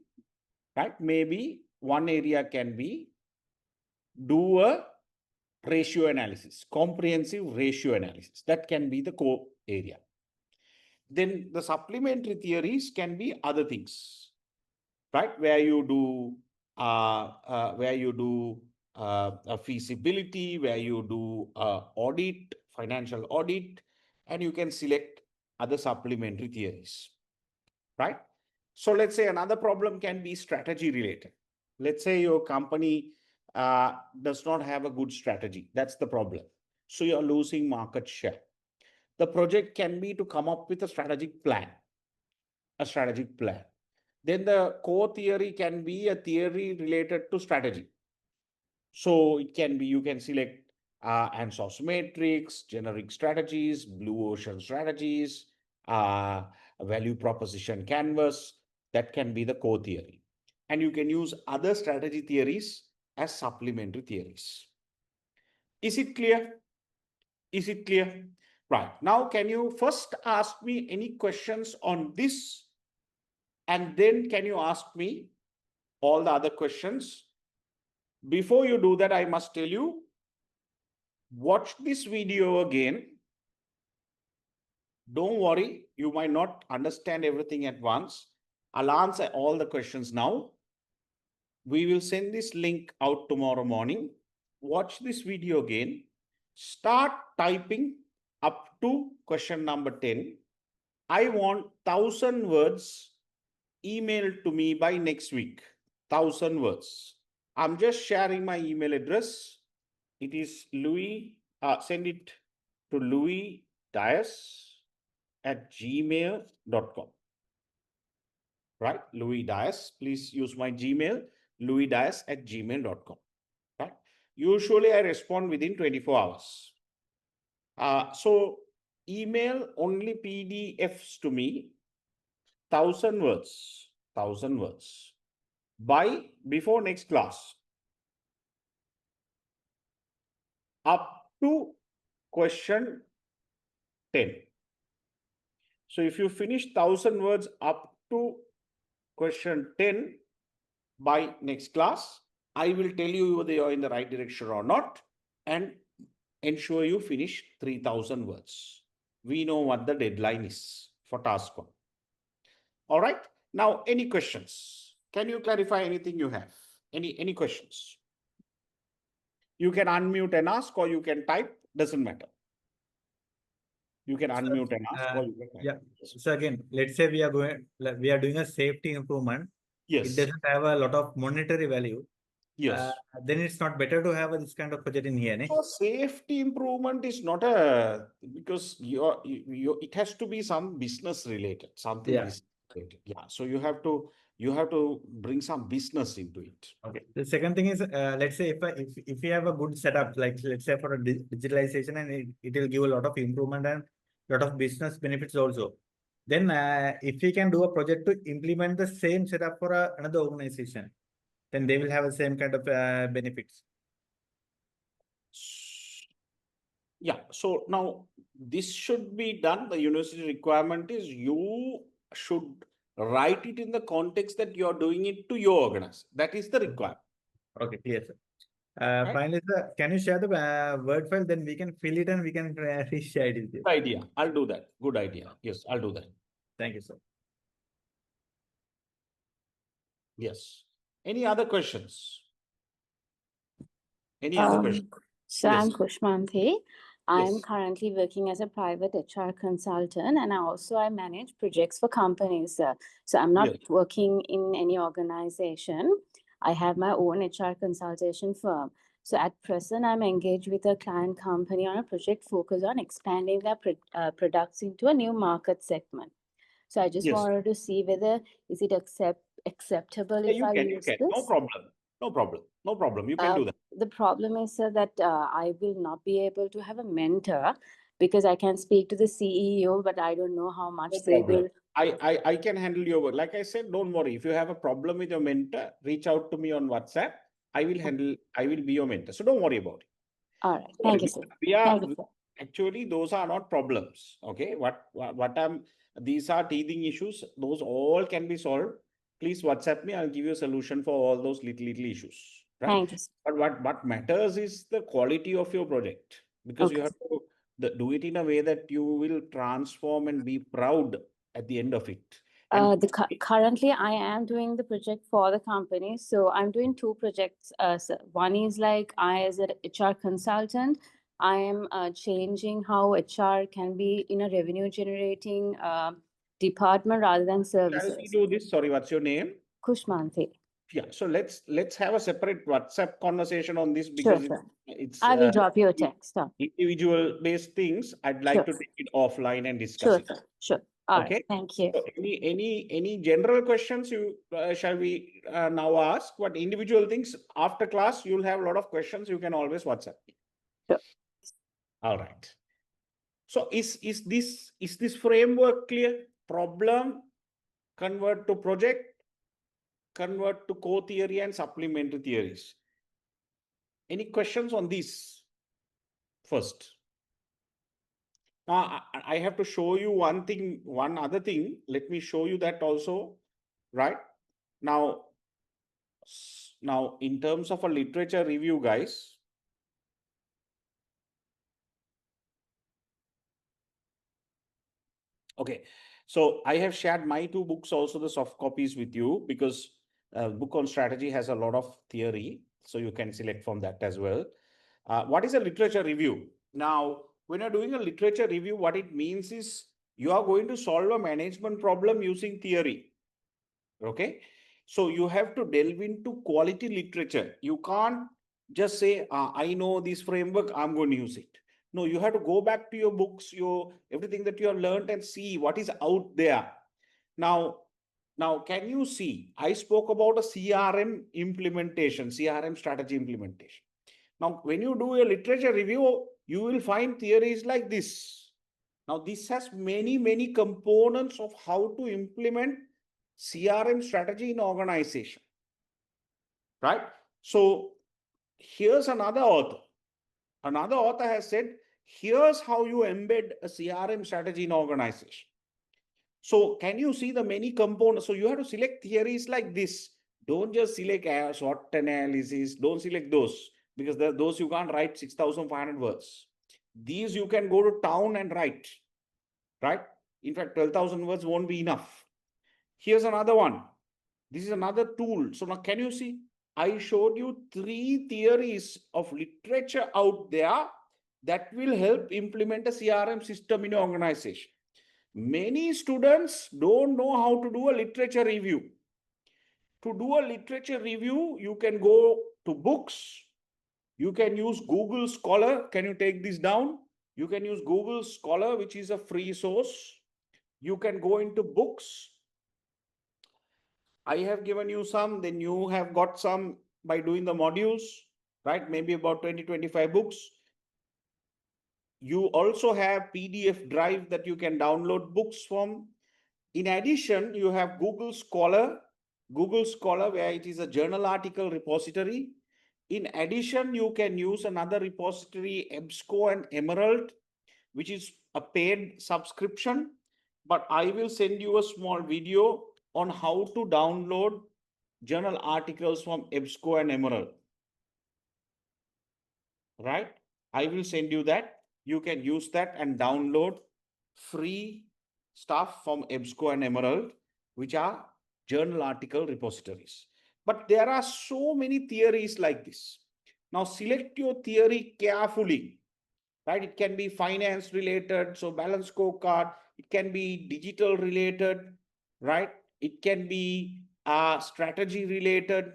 right? Maybe one area can be do a ratio analysis, comprehensive ratio analysis. That can be the core area. Then the supplementary theories can be other things, right? Where you do a feasibility, where you do audit, financial audit, and you can select other supplementary theories, right? So let's say another problem can be strategy related. Let's say your company does not have a good strategy. That's the problem. So you're losing market share. The project can be to come up with a strategic plan. Then the core theory can be a theory related to strategy. So it can be, you can select Answers matrix, generic strategies, blue ocean strategies, value proposition canvas. That can be the core theory. And you can use other strategy theories as supplementary theories. Is it clear? Is it clear? Right. Now, can you first ask me any questions on this? And then can you ask me all the other questions? Before you do that, I must tell you, watch this video again. Don't worry, you might not understand everything at once. I'll answer all the questions now. We will send this link out tomorrow morning. Watch this video again. Start typing up to question number 10. I want 1,000 words emailed to me by next week. 1,000 words. I'm just sharing my email address. It is Louis, send it to louisdias@gmail.com. Right? Louis Dias, please use my Gmail, louisdias@gmail.com. Right? Usually I respond within 24 hours. So email only PDFs to me, 1,000 words, 1,000 words before next class. Up to question 10. So if you finish 1,000 words up to question 10 by next class, I will tell you whether you're in the right direction or not and ensure you finish 3,000 words. We know what the deadline is for task 1. All right. Now, any questions? Can you clarify anything you have? Any questions? You can unmute and ask, or you can type, doesn't matter. You can unmute and ask, or you can type. Yeah. So again, let's say we are doing a safety improvement. Yes. It doesn't have a lot of monetary value. Yes. Then it's not better to have this kind of project in here. So safety improvement is not because it has to be some business related, something business related. Yeah. So you have to bring some business into it. Okay. The second thing is, let's say if you have a good setup, like let's say for a digitalization, and it will give a lot of improvement and a lot of business benefits also. Then if we can do a project to implement the same setup for another organization, then they will have the same kind of benefits. Yeah. So now this should be done. The university requirement is you should write it in the context that you are doing it to your organization. That is the requirement. Okay, yes, sir. Finally, sir, can you share the Word file? Then we can fill it and we can reshare it. Good idea. I'll do that. Good idea. Yes, I'll do that. Thank you, sir. Yes. Any other questions? Any other questions? So Yes. I'm Kushmanthi. I'm Yes. currently working as a private HR consultant, and I manage projects for companies. So I'm not Yes. working in any organization. I have my own HR consultation firm. So at present, I'm engaged with a client company on a project focused on expanding their products into a new market segment. So I just Yes. wanted to see whether is it acceptable Yeah, if you I can, use No this? problem. No problem. No problem. You can do that. The problem is, sir, that I will not be able to have a mentor because I can speak to the CEO, but I don't know how much No they problem. will. I can handle your work. Like I said, don't worry. If you have a problem with your mentor, reach out to me on WhatsApp. I will be your mentor. So don't worry about it. All right. Don't Thank worry. you, sir. We are Thank you, sir. actually, those are not problems. Okay. These are teething issues. Those all can be solved. Please WhatsApp me. I'll give you a solution for all those little issues. Right. Thank you, sir. But what matters is the quality of your project, because you Okay. have to do it in a way that you will transform and be proud at the end of it. And Currently, I am doing the project for the company. So I'm doing two projects. Sir. One is like I, as an HR consultant, I am changing how HR can be in a revenue generating department rather than shall we services. do this? Sorry, what's your name? Kushmanthi. Yeah. So let's have a separate WhatsApp conversation on this, Sure, because sir. it's I will drop you a text. Sir. individual based things. I'd like Sure. to take it offline and discuss Sure, it. sir. Sure. All right. Okay. Thank you. So any general questions you shall we now ask? What individual things after class you'll have a lot of questions. You can always WhatsApp me. Sure. All right. So is this framework clear? Problem, convert to project, convert to core theory and supplementary theories. Any questions on this first? Now, I have to show you one other thing. Let me show you that also, right? Now, in terms of a literature review, guys, okay. So I have shared my two books, also the soft copies with you, because book on strategy has a lot of theory. So you can select from that as well. What is a literature review? Now, when you're doing a literature review, what it means is you are going to solve a management problem using theory. Okay. So you have to delve into quality literature. You can't just say, I know this framework, I'm going to use it. No, you have to go back to your books, everything that you have learned, and see what is out there. Now, can you see? I spoke about a CRM implementation, CRM strategy implementation. Now, when you do a literature review, you will find theories like this. Now, this has many components of how to implement CRM strategy in organization, right? So here's another author. Another author has said, here's how you embed a CRM strategy in organization. So can you see the many components? So you have to select theories like this. Don't just select SWOT analysis. Don't select those, because those you can't write 6,500 words. These you can go to town and write, right? In fact, 12,000 words won't be enough. Here's another one. This is another tool. So now can you see? I showed you 3 theories of literature out there that will help implement a CRM system in your organization. Many students don't know how to do a literature review. To do a literature review, you can go to books. You can use Google Scholar. Can you take this down? You can use Google Scholar, which is a free source. You can go into books. I have given you some, then you have got some by doing the modules, right? Maybe about 20-25 books. You also have PDF drive that you can download books from. In addition, you have Google Scholar, where it is a journal article repository. In addition, you can use another repository, EBSCO and Emerald, which is a paid subscription. But I will send you a small video on how to download journal articles from EBSCO and Emerald. Right? I will send you that. You can use that and download free stuff from EBSCO and Emerald, which are journal article repositories. But there are so many theories like this. Now select your theory carefully, right? It can be finance related, so balance scorecard. It can be digital related, right? It can be strategy related.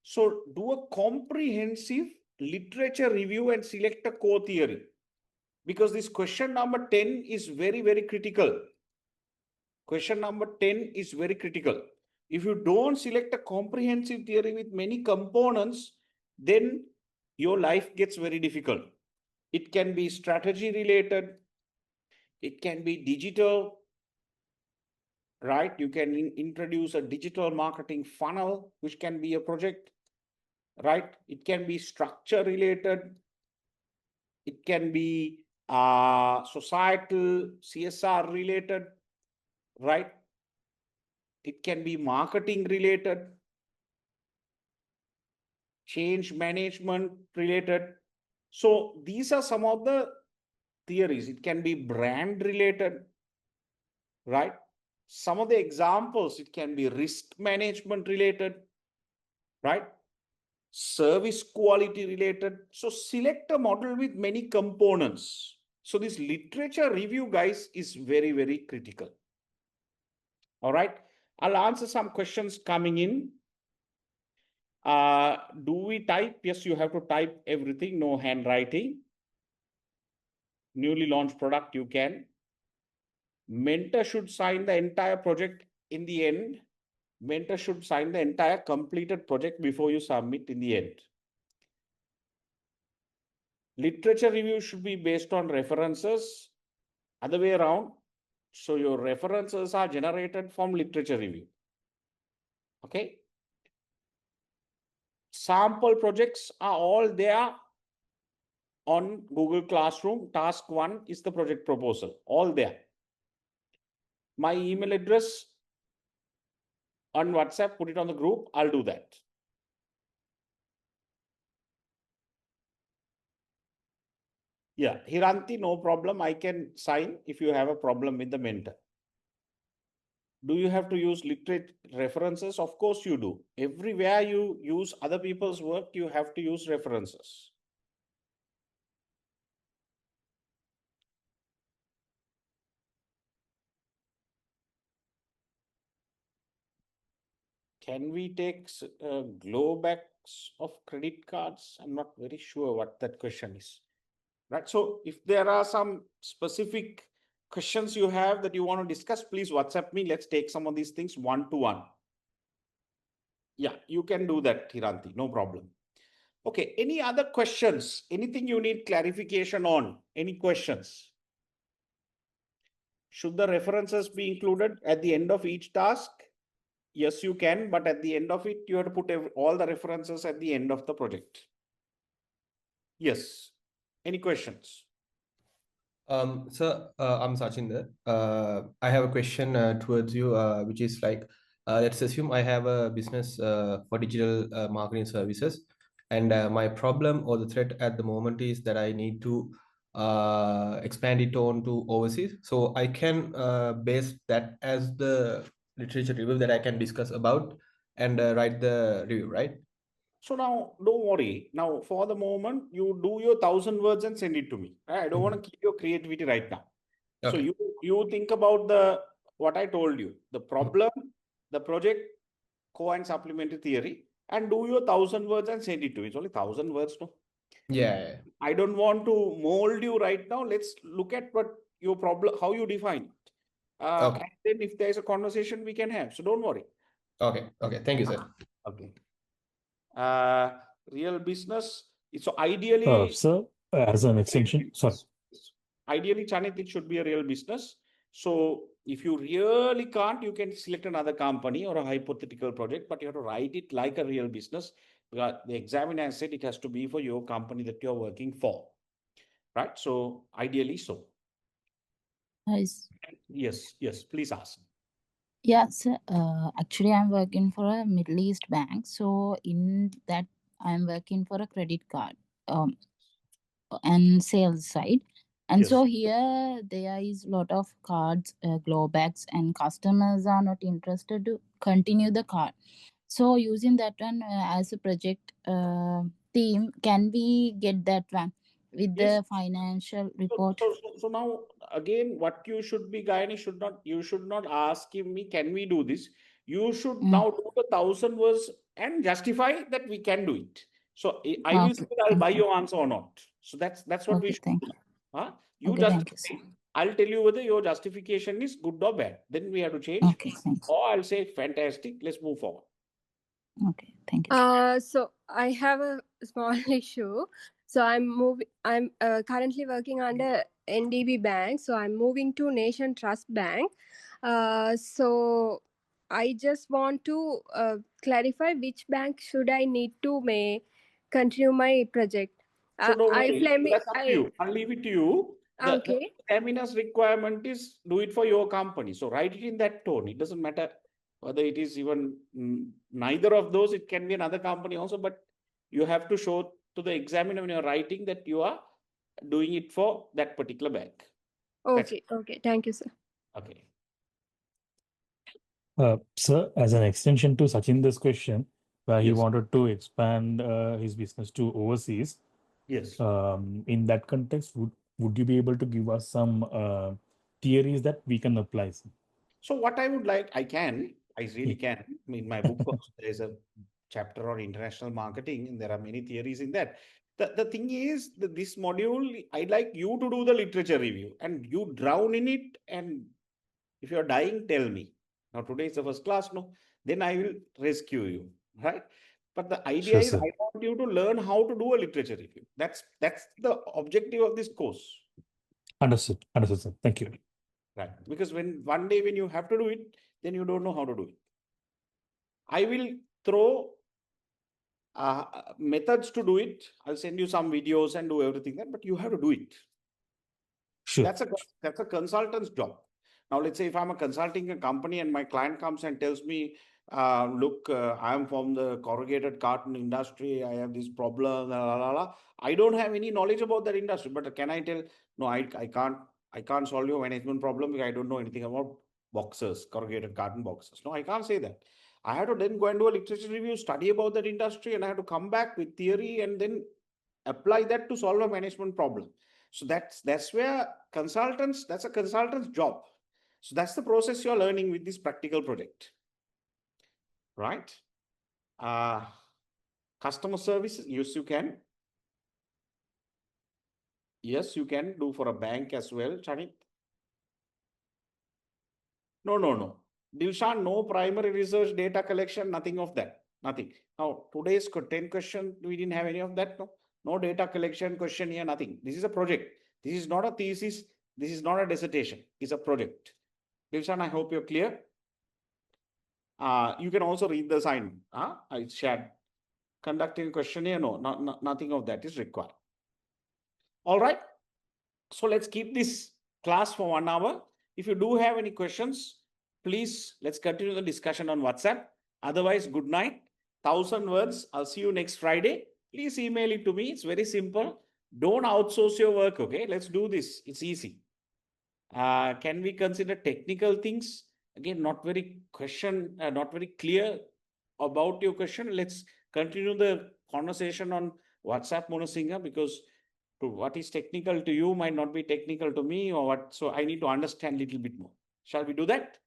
So do a comprehensive literature review and select a core theory, because this question number 10 is very critical. Question number 10 is very critical. If you don't select a comprehensive theory with many components, then your life gets very difficult. It can be strategy related. It can be digital, right? You can introduce a digital marketing funnel, which can be a project, right? It can be structure related. It can be societal CSR related, right? It can be marketing related, change management related. So these are some of the theories. It can be brand related, right? Some of the examples, it can be risk management related, right? Service quality related. So select a model with many components. So this literature review, guys, is very, very critical. All right. I'll answer some questions coming in. Do we type? Yes, you have to type everything, no handwriting. Newly launched product, you can. Mentor should sign the entire project in the end. Mentor should sign the entire completed project before you submit in the end. Literature review should be based on references, other way around. So your references are generated from literature review. Okay. Sample projects are all there on Google Classroom. Task 1 is the project proposal, all there. My email address on WhatsApp, put it on the group. I'll do that. Yeah, Hiranti, no problem. I can sign if you have a problem with the mentor. Do you have to use literate references? Of course you do. Everywhere you use other people's work, you have to use references. Can we take glowbacks of credit cards? I'm not very sure what that question is. Right. So if there are some specific questions you have that you want to discuss, please WhatsApp me. Let's take some of these things one-to-one. Yeah, you can do that, Hiranti. No problem. Okay. Any other questions? Anything you need clarification on? Any questions? Should the references be included at the end of each task? Yes, you can. But at the end of it, you have to put all the references at the end of the project. Yes. Any questions? Sir, I'm Sachinder. I have a question towards you, which is like, let's assume I have a business for digital marketing services, and my problem or the threat at the moment is that I need to expand it on to overseas. So I can base that as the literature review that I can discuss about and write the review, right? So now don't worry. Now for the moment, you do your 1,000 words and send it to me. I don't want to keep your creativity right now. So Okay. you think about what I told you, the problem, the project, co and supplementary theory, and do your 1,000 words and send it to me. It's only 1,000 words, no? Yeah. I don't want to mold you right now. Let's look at what your problem, how you define it. Okay. And then if there's a conversation we can have. So don't worry. Okay. Okay. Thank you, sir. Okay. Real business. So ideally, Sir, as an extension, sorry. Ideally, Chanit, it should be a real business. So if you really can't, you can select another company or a hypothetical project, but you have to write it like a real business. Because the examiner said it has to be for your company that you're working for. Right? So ideally so. Yes, please ask. Yes, actually, I'm working for a Middle East bank. So in that, I'm working for a credit card and sales side. And so here there is a lot of cards, glowbacks, and customers are not interested to continue the card. So using that one as a project theme, can we get that one with the financial report? So now again, what you should be, Gayani, you should not ask me, can we do this? You should now do the 1,000 words and justify that we can do it. So I will say I'll buy your answer or not. So that's what we should do. You Okay, thank you, justify. sir. I'll tell you whether your justification is good or bad. Then we have to change. Okay, thanks. Or I'll say, fantastic, let's move forward. Okay, thank you. Sir. So I have a small issue. So I'm currently working under NDB Bank. So I'm moving to Nation Trust Bank. So I just want to clarify which bank should I need to continue my project. So don't I worry, Fleming. that's up to you. I'll leave it to you. The Okay. examiner's requirement is do it for your company. So write it in that tone. It doesn't matter whether it is even neither of those. It can be another company also, but you have to show to the examiner when you're writing that you are doing it for that particular bank. Okay. Okay. Thank you, sir. Okay. Sir, as an extension to Sachinder's question, where he Yes. wanted to expand his business to overseas, Yes. in that context, would you be able to give us some theories that we can apply? Sir? So what I would like, I really can. In my book, also, there is a chapter on international marketing, and there are many theories in that. The thing is that this module, I'd like you to do the literature review and you drown in it. And if you're dying, tell me. Now, today is the first class, no? Then I will rescue you, right? But the idea Sure, is sir. I want you to learn how to do a literature review. That's the objective of this course. Understood. Understood, sir. Thank you. Right. Because one day when you have to do it, then you don't know how to do it. I will throw methods to do it. I'll send you some videos and do everything there, but you have to do it. Sure. That's a consultant's job. Now, let's say if I'm consulting a company and my client comes and tells me, look, I'm from the corrugated carton industry. I have this problem. La, la, la. I don't have any knowledge about that industry, but can I tell, no, I can't solve your management problem because I don't know anything about boxes, corrugated carton boxes. No, I can't say that. I have to then go and do a literature review, study about that industry, and I have to come back with theory and then apply that to solve a management problem. So that's where that's a consultant's job. So that's the process you're learning with this practical project, right? Customer service, yes, you can. Yes, you can do for a bank as well, Chanit. No. Dilshan, no primary research, data collection, nothing of that. Nothing. Now, today's 10 question, we didn't have any of that. No data collection question here, nothing. This is a project. This is not a thesis. This is not a dissertation. It's a project. Dilshan, I hope you're clear. You can also read the assignment. I shared. Conducting a questionnaire, no, nothing of that is required. All right. So let's keep this class for 1 hour. If you do have any questions, please, let's continue the discussion on WhatsApp. Otherwise, good night. 1,000 words. I'll see you next Friday. Please email it to me. It's very simple. Don't outsource your work, okay? Let's do this. It's easy. Can we consider technical things? Again, not very clear about your question. Let's continue the conversation on WhatsApp, Monosingha, because what is technical to you might not be technical to me or what. So I need to understand a little bit more. Shall we do that?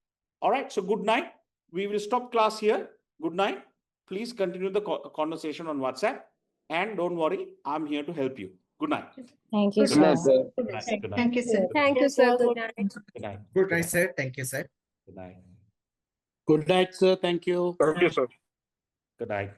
All right. So good night. We will stop class here. Good night. Please continue the conversation on WhatsApp. And don't worry, I'm here to help you. Good night. Thank you, Good sir. night, sir. Good night. Good night. Thank you, sir. Thank you, sir. Good night. Good night. Good night, sir. Thank you, sir. Good night. Good night, sir. Thank you. Thank you, sir. Good night.